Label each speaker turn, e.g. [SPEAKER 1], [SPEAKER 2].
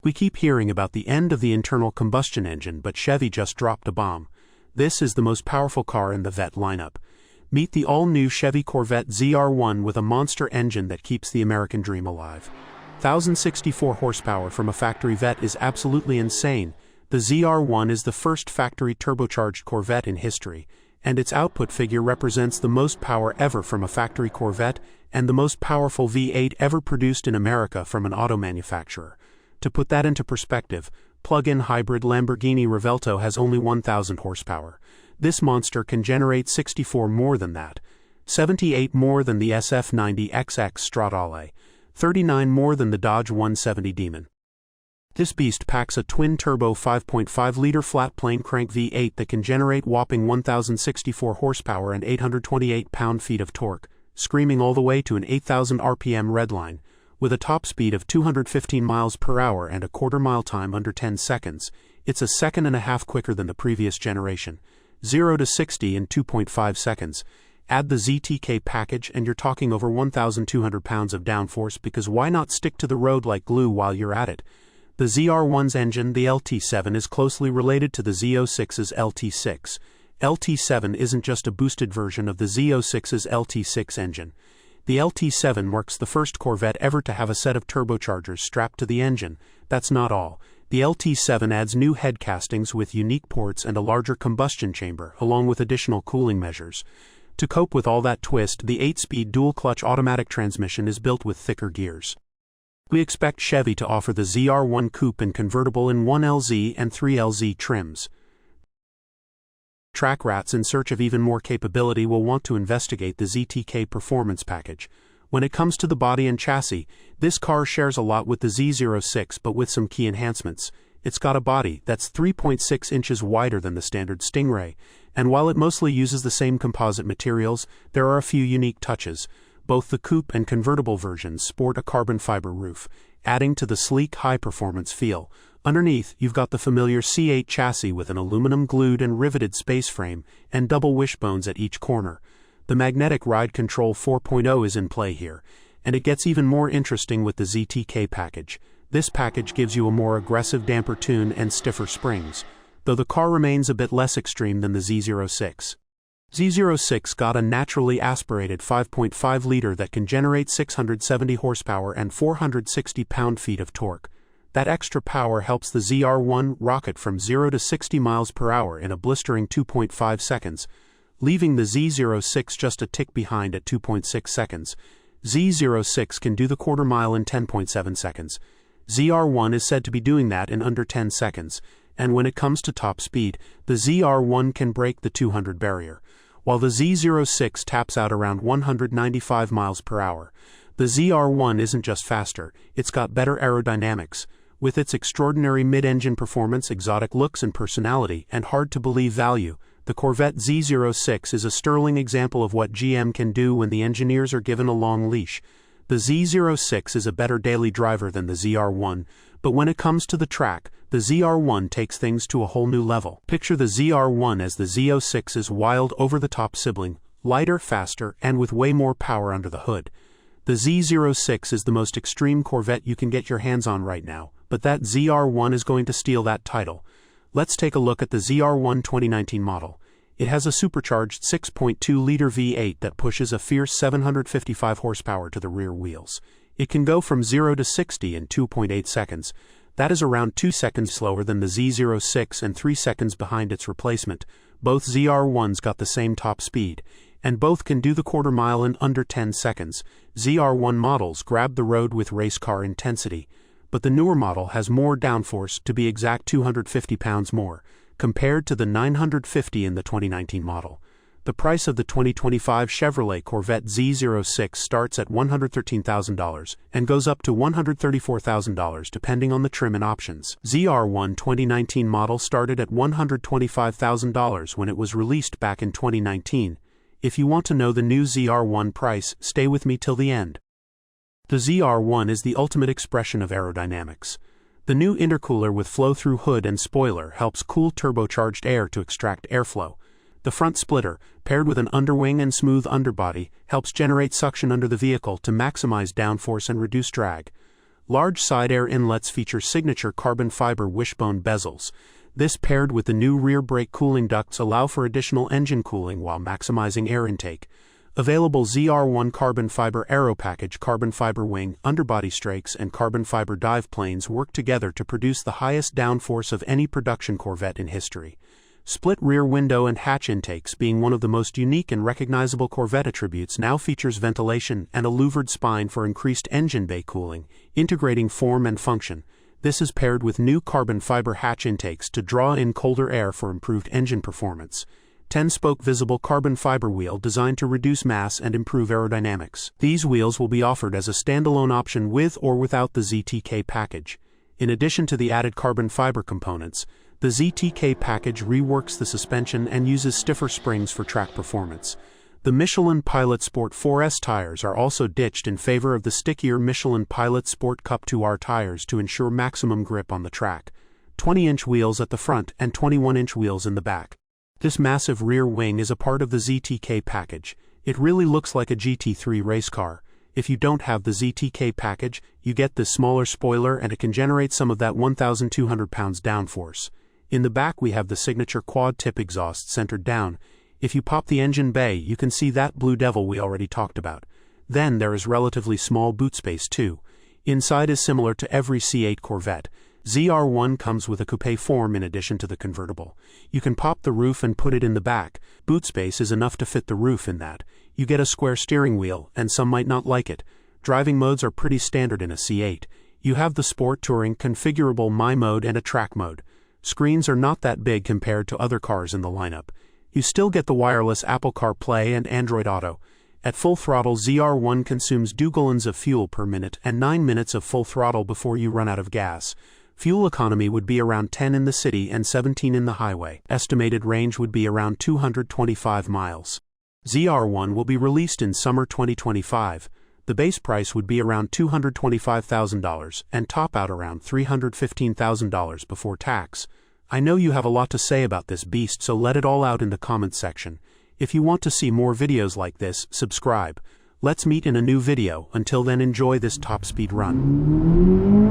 [SPEAKER 1] We keep hearing about the end of the internal combustion engine, but Chevy just dropped a bomb. This is the most powerful car in the Vette lineup. Meet the all-new Chevy Corvette ZR1 with a monster engine that keeps the American dream alive. 1,064 horsepower from a factory Vette is absolutely insane. The ZR1 is the first factory turbocharged Corvette in history, and its output figure represents the most power ever from a factory Corvette and the most powerful V8 ever produced in America from an auto manufacturer. To put that into perspective, plug-in hybrid Lamborghini Revuelto has only 1,000 horsepower. This monster can generate 64 more than that, 78 more than the SF90XX Stradale, 39 more than the Dodge 170 Demon. This beast packs a twin-turbo 5.5-liter flat-plane crank V8 that can generate whopping 1,064 horsepower and 828 pound-feet of torque, screaming all the way to an 8,000 RPM redline, with a top speed of 215 miles per hour and a quarter-mile time under 10 seconds. It's a second and a half quicker than the previous generation. 0 to 60 in 2.5 seconds. Add the ZTK package and you're talking over 1,200 pounds of downforce, because why not stick to the road like glue while you're at it? The ZR1's engine, the LT7, is closely related to the Z06's LT6. LT7 isn't just a boosted version of the Z06's LT6 engine. The LT7 marks the first Corvette ever to have a set of turbochargers strapped to the engine. That's not all. The LT7 adds new head castings with unique ports and a larger combustion chamber, along with additional cooling measures. To cope with all that twist, the 8-speed dual-clutch automatic transmission is built with thicker gears. We expect Chevy to offer the ZR1 Coupe and convertible in 1LZ and 3LZ trims. Track rats in search of even more capability will want to investigate the ZTK performance package. When it comes to the body and chassis, this car shares a lot with the Z06, but with some key enhancements. It's got a body that's 3.6 inches wider than the standard Stingray, and while it mostly uses the same composite materials, there are a few unique touches. Both the coupe and convertible versions sport a carbon fiber roof, adding to the sleek, high-performance feel. Underneath, you've got the familiar C8 chassis with an aluminum-glued and riveted space frame and double wishbones at each corner. The magnetic ride control 4.0 is in play here, and it gets even more interesting with the ZTK package. This package gives you a more aggressive damper tune and stiffer springs, though the car remains a bit less extreme than the Z06. Z06 got a naturally aspirated 5.5-liter that can generate 670 horsepower and 460 pound-feet of torque. That extra power helps the ZR1 rocket from 0 to 60 miles per hour in a blistering 2.5 seconds, leaving the Z06 just a tick behind at 2.6 seconds. Z06 can do the quarter mile in 10.7 seconds. ZR1 is said to be doing that in under 10 seconds, and when it comes to top speed, the ZR1 can break the 200 barrier, while the Z06 taps out around 195 miles per hour. The ZR1 isn't just faster, it's got better aerodynamics. With its extraordinary mid-engine performance, exotic looks and personality, and hard-to-believe value, the Corvette Z06 is a sterling example of what GM can do when the engineers are given a long leash. The Z06 is a better daily driver than the ZR1, but when it comes to the track, the ZR1 takes things to a whole new level. Picture the ZR1 as the Z06's wild, over-the-top sibling, lighter, faster, and with way more power under the hood. The Z06 is the most extreme Corvette you can get your hands on right now, but that ZR1 is going to steal that title. Let's take a look at the ZR1 2019 model. It has a supercharged 6.2-liter V8 that pushes a fierce 755 horsepower to the rear wheels. It can go from 0 to 60 in 2.8 seconds. That is around 2 seconds slower than the Z06 and 3 seconds behind its replacement. Both ZR1s got the same top speed, and both can do the quarter mile in under 10 seconds. ZR1 models grab the road with race car intensity, but the newer model has more downforce, to be exact 250 pounds more, compared to the 950 in the 2019 model. The price of the 2025 Chevrolet Corvette Z06 starts at $113,000 and goes up to $134,000 depending on the trim and options. ZR1 2019 model started at $125,000 when it was released back in 2019. If you want to know the new ZR1 price, stay with me till the end. The ZR1 is the ultimate expression of aerodynamics. The new intercooler with flow-through hood and spoiler helps cool turbocharged air to extract airflow. The front splitter, paired with an underwing and smooth underbody, helps generate suction under the vehicle to maximize downforce and reduce drag. Large side air inlets feature signature carbon fiber wishbone bezels. This paired with the new rear brake cooling ducts allow for additional engine cooling while maximizing air intake. Available ZR1 carbon fiber aero package, carbon fiber wing, underbody strakes, and carbon fiber dive planes work together to produce the highest downforce of any production Corvette in history. Split rear window and hatch intakes, being one of the most unique and recognizable Corvette attributes, now features ventilation and a louvered spine for increased engine bay cooling, integrating form and function. This is paired with new carbon fiber hatch intakes to draw in colder air for improved engine performance. 10-spoke visible carbon fiber wheel designed to reduce mass and improve aerodynamics. These wheels will be offered as a standalone option with or without the ZTK package. In addition to the added carbon fiber components, the ZTK package reworks the suspension and uses stiffer springs for track performance. The Michelin Pilot Sport 4S tires are also ditched in favor of the stickier Michelin Pilot Sport Cup 2R tires to ensure maximum grip on the track. 20-inch wheels at the front and 21-inch wheels in the back. This massive rear wing is a part of the ZTK package. It really looks like a GT3 race car. If you don't have the ZTK package, you get this smaller spoiler and it can generate some of that 1,200 pounds downforce. In the back we have the signature quad-tip exhaust centered down. If you pop the engine bay, you can see that Blue Devil we already talked about. Then there is relatively small boot space too. Inside is similar to every C8 Corvette. ZR1 comes with a coupe form in addition to the convertible. You can pop the roof and put it in the back. Boot space is enough to fit the roof in that. You get a square steering wheel, and some might not like it. Driving modes are pretty standard in a C8. You have the Sport Touring, configurable My Mode, and a Track Mode. Screens are not that big compared to other cars in the lineup. You still get the wireless Apple CarPlay and Android Auto. At full throttle, ZR1 consumes 2 gallons of fuel per minute and 9 minutes of full throttle before you run out of gas. Fuel economy would be around 10 in the city and 17 in the highway. Estimated range would be around 225 miles. ZR1 will be released in summer 2025. The base price would be around $225,000 and top out around $315,000 before tax. I know you have a lot to say about this beast, so let it all out in the comments section. If you want to see more videos like this, subscribe. Let's meet in a new video. Until then, enjoy this top speed run.